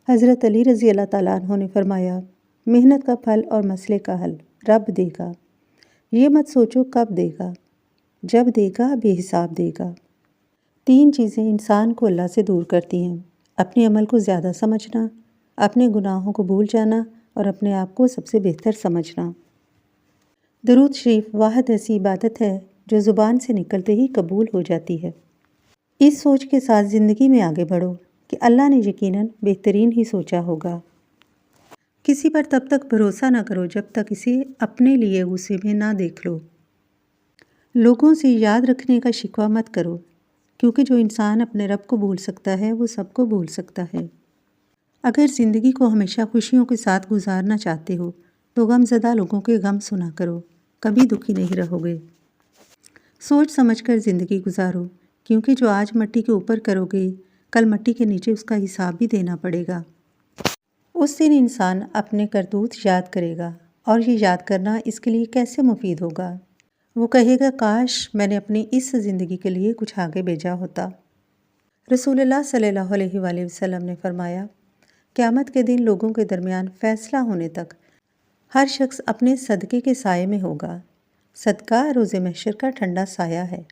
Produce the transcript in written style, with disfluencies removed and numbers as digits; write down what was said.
حضرت علی رضی اللہ تعالیٰ عنہ نے فرمایا، محنت کا پھل اور مسئلے کا حل رب دے گا۔ یہ مت سوچو کب دے گا، جب دے گا بے حساب دے گا۔ 3 چیزیں انسان کو اللہ سے دور کرتی ہیں: اپنے عمل کو زیادہ سمجھنا، اپنے گناہوں کو بھول جانا اور اپنے آپ کو سب سے بہتر سمجھنا۔ درود شریف واحد ایسی عبادت ہے جو زبان سے نکلتے ہی قبول ہو جاتی ہے۔ اس سوچ کے ساتھ زندگی میں آگے بڑھو کہ اللہ نے یقیناً بہترین ہی سوچا ہوگا۔ کسی پر تب تک بھروسہ نہ کرو جب تک اسے اپنے لیے غصے میں نہ دیکھ لو۔ لوگوں سے یاد رکھنے کا شکوہ مت کرو، کیونکہ جو انسان اپنے رب کو بھول سکتا ہے وہ سب کو بھول سکتا ہے۔ اگر زندگی کو ہمیشہ خوشیوں کے ساتھ گزارنا چاہتے ہو تو غم زدہ لوگوں کے غم سنا کرو، کبھی دکھی نہیں رہو گے۔ سوچ سمجھ کر زندگی گزارو، کیونکہ جو آج مٹی کے اوپر کرو گے کل مٹی کے نیچے اس کا حساب بھی دینا پڑے گا۔ اس دن انسان اپنے کرتوت یاد کرے گا، اور یہ یاد کرنا اس کے لیے کیسے مفید ہوگا۔ وہ کہے گا کاش میں نے اپنی اس زندگی کے لیے کچھ آگے بھیجا ہوتا۔ رسول اللہ صلی اللہ علیہ وآلہ وسلم نے فرمایا، قیامت کے دن لوگوں کے درمیان فیصلہ ہونے تک ہر شخص اپنے صدقے کے سائے میں ہوگا۔ صدقہ روز محشر کا ٹھنڈا سایہ ہے۔